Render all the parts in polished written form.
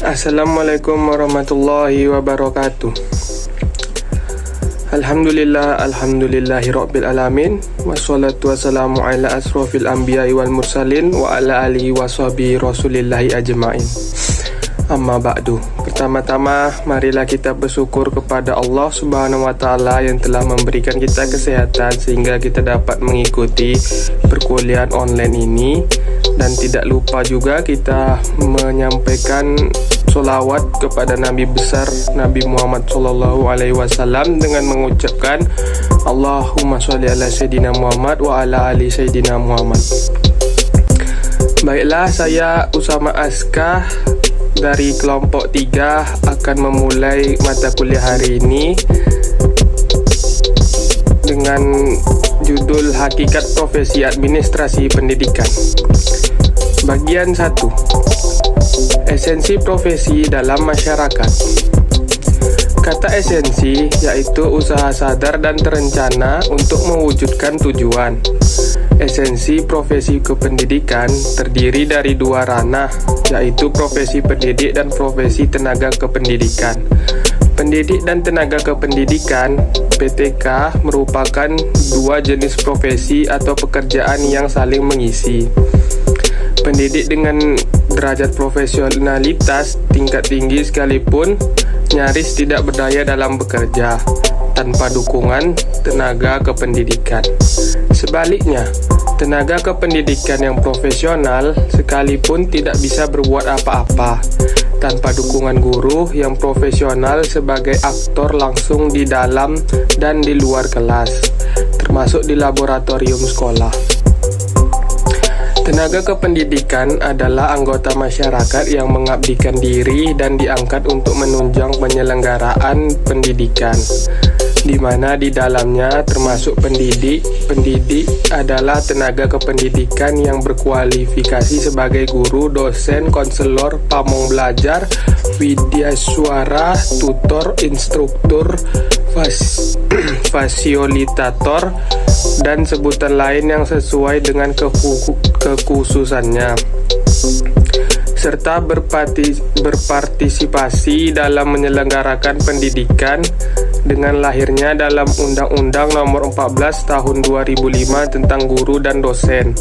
Assalamualaikum warahmatullahi wabarakatuh. Alhamdulillahi rabbil alamin. Wassalatu wassalamu ala asrofil anbiya'i wal mursalin wa ala alihi wa sahbihi rasulillahi ajma'in. Amma ba'du. Pertama-tama, marilah kita bersyukur kepada Allah Subhanahu wa Ta'ala yang telah memberikan kita kesehatan sehingga kita dapat mengikuti perkuliahan online ini. Dan tidak lupa juga kita menyampaikan sholawat kepada Nabi besar Nabi Muhammad SAW dengan mengucapkan Allahumma sholli ala Sayyidina Muhammad wa ala ali Sayyidina Muhammad. Baiklah, saya Usama Askah dari kelompok 3 akan memulai mata kuliah hari ini dengan judul Hakikat Profesi Administrasi Pendidikan. Bagian 1. Esensi profesi dalam masyarakat. Kata esensi yaitu usaha sadar dan terencana untuk mewujudkan tujuan. Esensi profesi kependidikan terdiri dari dua ranah, yaitu profesi pendidik dan profesi tenaga kependidikan. Pendidik dan tenaga kependidikan (PTK) merupakan dua jenis profesi atau pekerjaan yang saling mengisi. Pendidik dengan derajat profesionalitas tingkat tinggi sekalipun nyaris tidak berdaya dalam bekerja tanpa dukungan tenaga kependidikan. Sebaliknya, tenaga kependidikan yang profesional sekalipun tidak bisa berbuat apa-apa tanpa dukungan guru yang profesional sebagai aktor langsung di dalam dan di luar kelas, termasuk di laboratorium sekolah. Tenaga kependidikan adalah anggota masyarakat yang mengabdikan diri dan diangkat untuk menunjang penyelenggaraan pendidikan, di mana di dalamnya termasuk pendidik. Pendidik adalah tenaga kependidikan yang berkualifikasi sebagai guru, dosen, konselor, pamong belajar, widyaswara, tutor, instruktur, fasilitator, dan sebutan lain yang sesuai dengan kekhususannya, serta berpartisipasi dalam menyelenggarakan pendidikan dengan lahirnya dalam Undang-Undang Nomor 14 Tahun 2005 tentang guru dan dosen.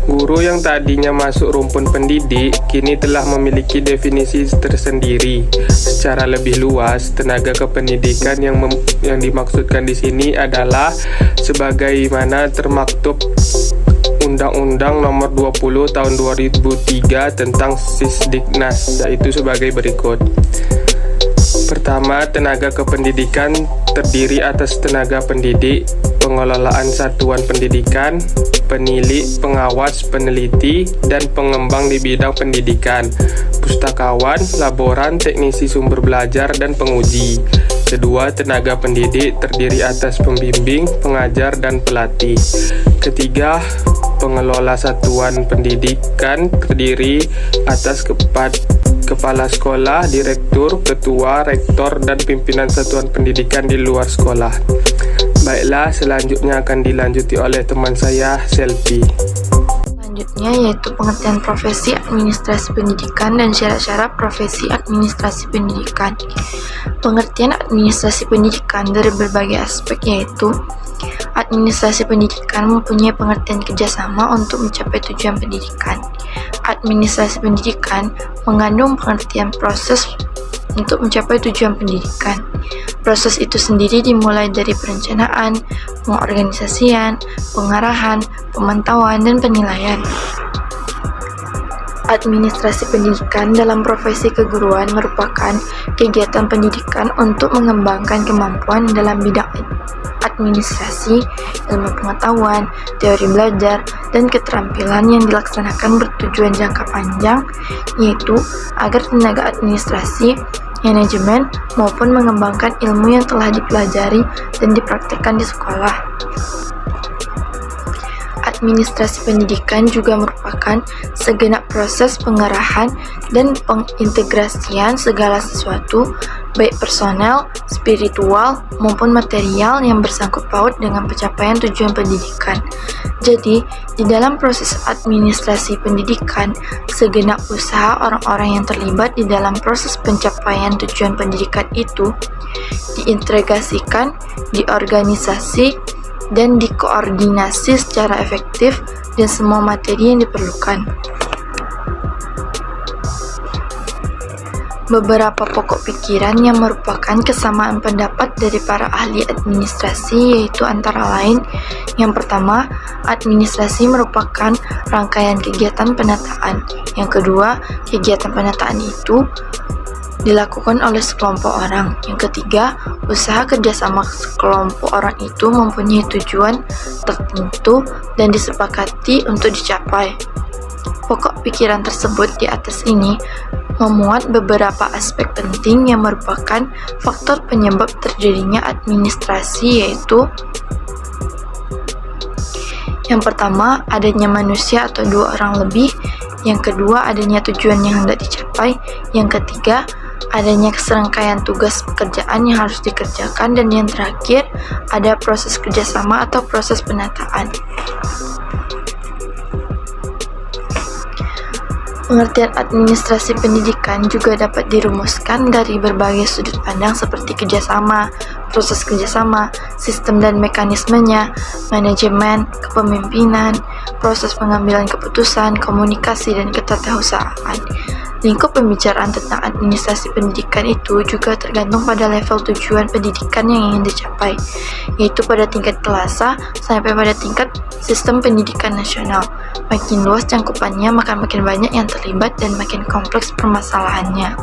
Guru yang tadinya masuk rumpun pendidik kini telah memiliki definisi tersendiri. Secara lebih luas, tenaga kependidikan yang dimaksudkan di sini adalah sebagaimana termaktub Undang-Undang Nomor 20 Tahun 2003 tentang Sisdiknas, yaitu sebagai berikut. Pertama, tenaga kependidikan terdiri atas tenaga pendidik, pengelolaan satuan pendidikan, penilik, pengawas, peneliti, dan pengembang di bidang pendidikan, pustakawan, laboran, teknisi sumber belajar, dan penguji. Kedua, tenaga pendidik terdiri atas pembimbing, pengajar, dan pelatih. Ketiga, pengelola satuan pendidikan terdiri atas kepala sekolah, direktur, ketua, rektor, dan pimpinan satuan pendidikan di luar sekolah. Baiklah, selanjutnya akan dilanjuti oleh teman saya, Selvi. Selanjutnya yaitu pengertian profesi administrasi pendidikan dan syarat-syarat profesi administrasi pendidikan. Pengertian administrasi pendidikan dari berbagai aspek yaitu administrasi pendidikan mempunyai pengertian kerjasama untuk mencapai tujuan pendidikan. Administrasi pendidikan mengandung pengertian proses untuk mencapai tujuan pendidikan. Proses itu sendiri dimulai dari perencanaan, pengorganisasian, pengarahan, pemantauan, dan penilaian. Administrasi pendidikan dalam profesi keguruan merupakan kegiatan pendidikan untuk mengembangkan kemampuan dalam bidang administrasi, ilmu pengetahuan, teori belajar, dan keterampilan yang dilaksanakan bertujuan jangka panjang, yaitu agar tenaga administrasi, manajemen, maupun mengembangkan ilmu yang telah dipelajari dan dipraktikkan di sekolah. administrasi pendidikan juga merupakan segenap proses pengerahan dan pengintegrasian segala sesuatu, baik personel, spiritual, maupun material yang bersangkut paut dengan pencapaian tujuan pendidikan. Jadi, di dalam proses administrasi pendidikan, segenap usaha orang-orang yang terlibat di dalam proses pencapaian tujuan pendidikan itu diintegrasikan, diorganisasi, dan dikoordinasi secara efektif dan semua materi yang diperlukan. Beberapa pokok pikiran yang merupakan kesamaan pendapat dari para ahli administrasi yaitu antara lain, yang pertama, administrasi merupakan rangkaian kegiatan penataan. Yang kedua, kegiatan penataan itu dilakukan oleh sekelompok orang. Yang ketiga, usaha kerjasama sekelompok orang itu mempunyai tujuan tertentu dan disepakati untuk dicapai. Pokok pikiran tersebut di atas ini memuat beberapa aspek penting yang merupakan faktor penyebab terjadinya administrasi, yaitu yang pertama, adanya manusia atau dua orang lebih. Yang kedua, adanya tujuan yang hendak dicapai. Yang ketiga, adanya serangkaian tugas pekerjaan yang harus dikerjakan. Dan yang terakhir, ada proses kerjasama atau proses penataan. Pengertian administrasi pendidikan juga dapat dirumuskan dari berbagai sudut pandang seperti kerjasama, proses kerjasama, sistem dan mekanismenya, manajemen, kepemimpinan, proses pengambilan keputusan, komunikasi, dan ketatausahaan. Lingkup pembicaraan tentang administrasi pendidikan itu juga tergantung pada level tujuan pendidikan yang ingin dicapai, yaitu pada tingkat kelasa sampai pada tingkat sistem pendidikan nasional. Makin luas cangkupannya, maka makin banyak yang terlibat dan makin kompleks permasalahannya.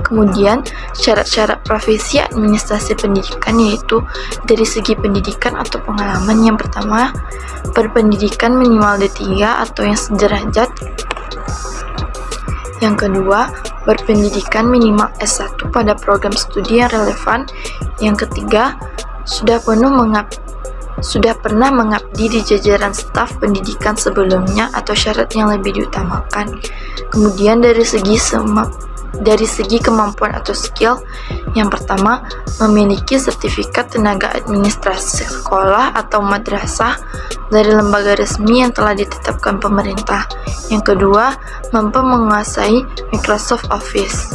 Kemudian, syarat-syarat profesi administrasi pendidikan yaitu dari segi pendidikan atau pengalaman. Yang pertama, berpendidikan minimal D3 atau yang sederajat. Yang kedua, berpendidikan minimal S1 pada program studi yang relevan. Yang ketiga, sudah pernah mengabdi di jajaran staf pendidikan sebelumnya atau syarat yang lebih diutamakan. Kemudian dari segi kemampuan atau skill, yang pertama, memiliki sertifikat tenaga administrasi sekolah atau madrasah dari lembaga resmi yang telah ditetapkan pemerintah. Yang kedua, mampu menguasai Microsoft Office.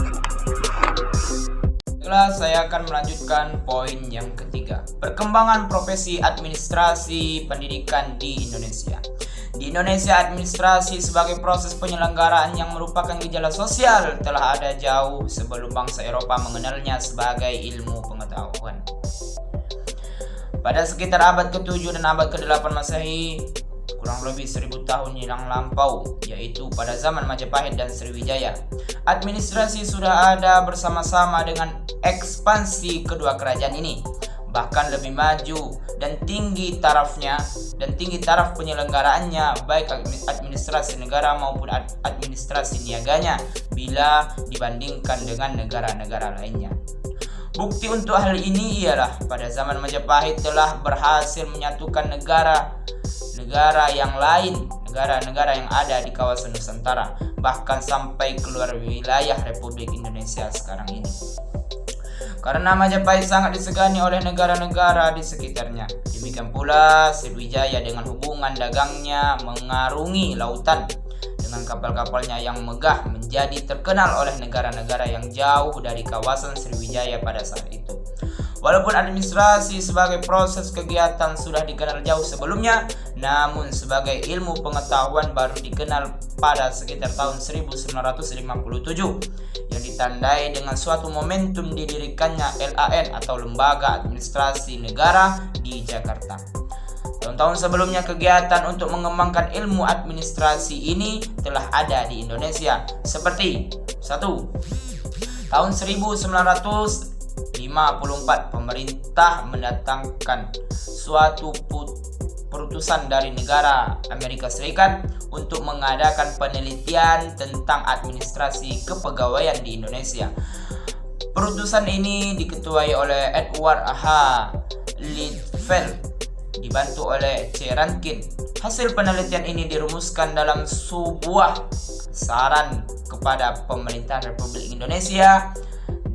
Setelah saya akan melanjutkan poin yang ketiga, perkembangan profesi administrasi pendidikan di Indonesia. Di Indonesia, administrasi sebagai proses penyelenggaraan yang merupakan gejala sosial telah ada jauh sebelum bangsa Eropa mengenalnya sebagai ilmu pengetahuan. Pada sekitar abad ke-7 dan abad ke-8 Masehi, kurang lebih 1000 tahun yang lampau, yaitu pada zaman Majapahit dan Sriwijaya, administrasi sudah ada bersama-sama dengan ekspansi kedua kerajaan ini. Bahkan lebih maju dan tinggi taraf penyelenggaraannya, baik administrasi negara maupun administrasi niaganya bila dibandingkan dengan negara-negara lainnya. Bukti untuk hal ini ialah pada zaman Majapahit telah berhasil menyatukan negara yang lain, negara-negara yang ada di kawasan Nusantara, bahkan sampai keluar wilayah Republik Indonesia sekarang ini. Karena Majapahit sangat disegani oleh negara-negara di sekitarnya. Demikian pula Sriwijaya dengan hubungan dagangnya mengarungi lautan dengan kapal-kapalnya yang megah menjadi terkenal oleh negara-negara yang jauh dari kawasan Sriwijaya pada saat itu. Walaupun administrasi sebagai proses kegiatan sudah dikenal jauh sebelumnya, namun sebagai ilmu pengetahuan baru dikenal pada sekitar tahun 1957 yang ditandai dengan suatu momentum didirikannya LAN atau Lembaga Administrasi Negara di Jakarta. Tahun-tahun sebelumnya kegiatan untuk mengembangkan ilmu administrasi ini telah ada di Indonesia seperti 1. Tahun 1954 pemerintah mendatangkan suatu perutusan dari negara Amerika Serikat untuk mengadakan penelitian tentang administrasi kepegawaian di Indonesia. Perutusan ini diketuai oleh Edward H. Littlefield dibantu oleh C. Rankin. Hasil penelitian ini dirumuskan dalam sebuah saran kepada pemerintah Republik Indonesia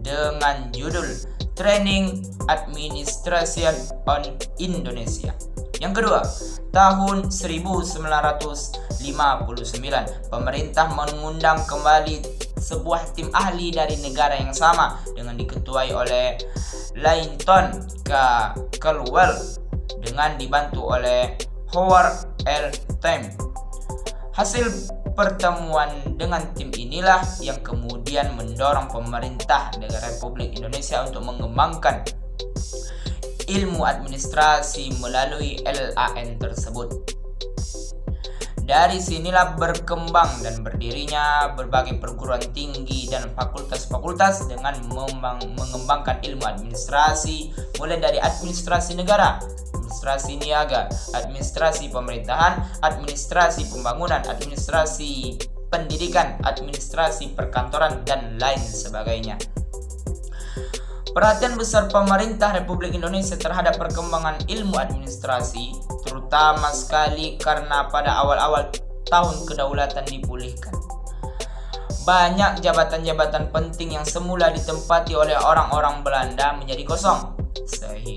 dengan judul Training Administration on Indonesia. Yang kedua, tahun 1959, pemerintah mengundang kembali sebuah tim ahli dari negara yang sama dengan diketuai oleh Layton Caldwell dengan dibantu oleh Howard L. Time. Hasil pertemuan dengan tim inilah yang kemudian mendorong pemerintah negara Republik Indonesia untuk mengembangkan ilmu administrasi melalui LAN tersebut. Dari sinilah berkembang dan berdirinya berbagai perguruan tinggi dan fakultas-fakultas dengan mengembangkan ilmu administrasi, mulai dari administrasi negara, administrasi niaga, administrasi pemerintahan, administrasi pembangunan, administrasi pendidikan, administrasi perkantoran, dan lain sebagainya. Perhatian besar pemerintah Republik Indonesia terhadap perkembangan ilmu administrasi, terutama sekali karena pada awal-awal tahun kedaulatan dipulihkan. Banyak jabatan-jabatan penting yang semula ditempati oleh orang-orang Belanda menjadi kosong,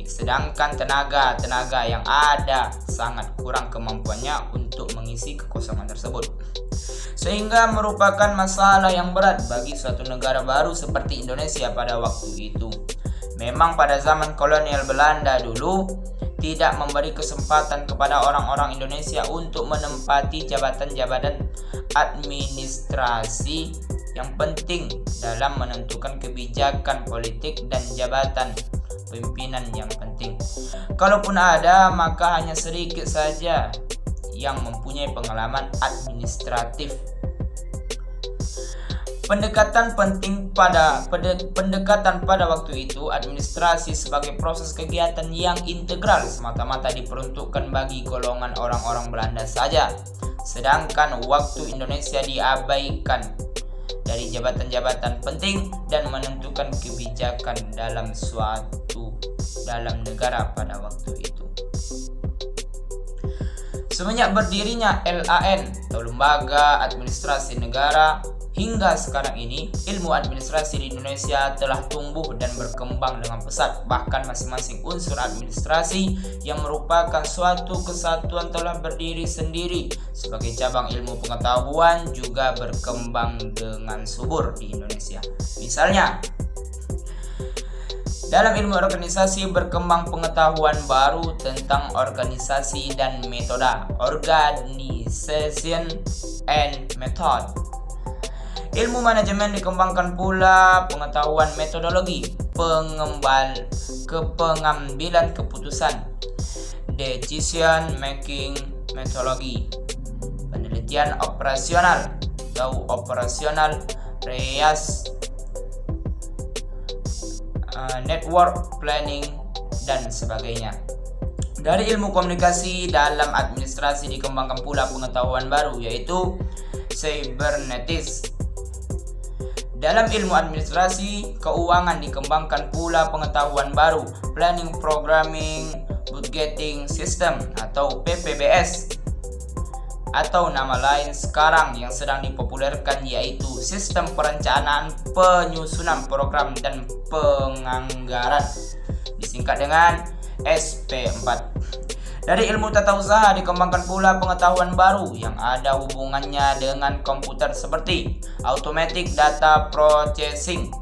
sedangkan tenaga-tenaga yang ada sangat kurang kemampuannya untuk mengisi kekosongan tersebut. Sehingga merupakan masalah yang berat bagi suatu negara baru seperti Indonesia pada waktu itu. Memang pada zaman kolonial Belanda dulu tidak memberi kesempatan kepada orang-orang Indonesia untuk menempati jabatan-jabatan administrasi yang penting dalam menentukan kebijakan politik dan jabatan pimpinan yang penting. Kalaupun ada, maka hanya sedikit saja yang mempunyai pengalaman administratif. Pendekatan pada waktu itu, administrasi sebagai proses kegiatan yang integral semata-mata diperuntukkan bagi golongan orang-orang Belanda saja, sedangkan waktu Indonesia diabaikan dari jabatan-jabatan penting dan menentukan kebijakan dalam negara pada waktu itu. Semenjak berdirinya LAN atau Lembaga Administrasi Negara, hingga sekarang ini, ilmu administrasi di Indonesia telah tumbuh dan berkembang dengan pesat. Bahkan masing-masing unsur administrasi yang merupakan suatu kesatuan telah berdiri sendiri sebagai cabang ilmu pengetahuan juga berkembang dengan subur di Indonesia. Misalnya, dalam ilmu organisasi berkembang pengetahuan baru tentang organisasi dan metode, organization and method. Ilmu manajemen dikembangkan pula pengetahuan metodologi, pengambilan keputusan, decision making methodology, penelitian operasional atau operational network planning, dan sebagainya. Dari ilmu komunikasi dalam administrasi dikembangkan pula pengetahuan baru, yaitu cybernetics. Dalam ilmu administrasi keuangan dikembangkan pula pengetahuan baru, planning programming budgeting system atau PPBS, atau nama lain sekarang yang sedang dipopulerkan yaitu sistem perencanaan penyusunan program dan penganggaran, disingkat dengan SP4. Dari ilmu tata usaha dikembangkan pula pengetahuan baru yang ada hubungannya dengan komputer seperti Automatic Data Processing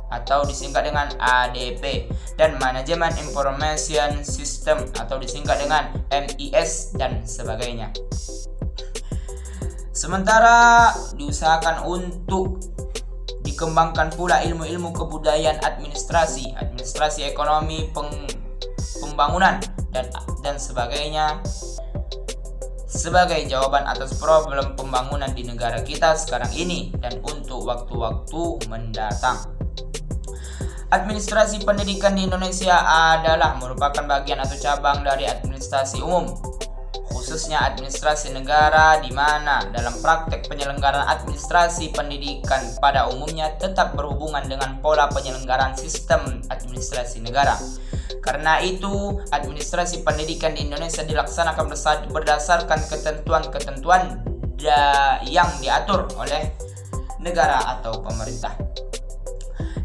atau disingkat dengan ADP, dan Management Information System atau disingkat dengan MIS, dan sebagainya. Sementara diusahakan untuk dikembangkan pula ilmu-ilmu kebudayaan administrasi, administrasi ekonomi, pembangunan, dan sebagainya sebagai jawaban atas problem pembangunan di negara kita sekarang ini dan untuk waktu-waktu mendatang. Administrasi pendidikan di Indonesia adalah merupakan bagian atau cabang dari administrasi umum, khususnya administrasi negara, di mana dalam praktek penyelenggaraan administrasi pendidikan pada umumnya tetap berhubungan dengan pola penyelenggaraan sistem administrasi negara. Karena itu, administrasi pendidikan di Indonesia dilaksanakan berdasarkan ketentuan-ketentuan yang diatur oleh negara atau pemerintah.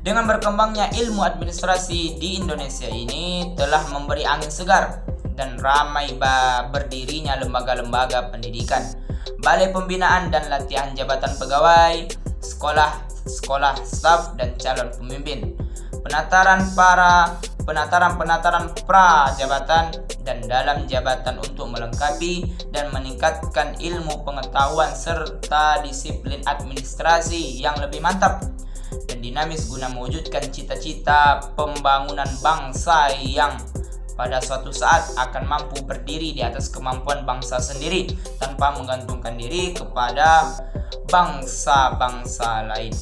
Dengan berkembangnya ilmu administrasi di Indonesia ini telah memberi angin segar dan ramai berdirinya lembaga-lembaga pendidikan, balai pembinaan dan latihan jabatan pegawai, sekolah staf dan calon pemimpin, penataran pra-jabatan dan dalam jabatan untuk melengkapi dan meningkatkan ilmu pengetahuan serta disiplin administrasi yang lebih mantap dan dinamis guna mewujudkan cita-cita pembangunan bangsa yang pada suatu saat akan mampu berdiri di atas kemampuan bangsa sendiri tanpa menggantungkan diri kepada bangsa-bangsa lain.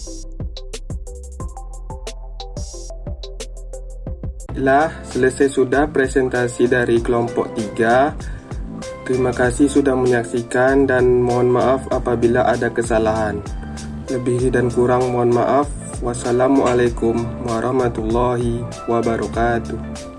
Selesai sudah presentasi dari kelompok 3. Terima kasih sudah menyaksikan dan mohon maaf apabila ada kesalahan. Lebih dan kurang mohon maaf. Wassalamualaikum warahmatullahi wabarakatuh.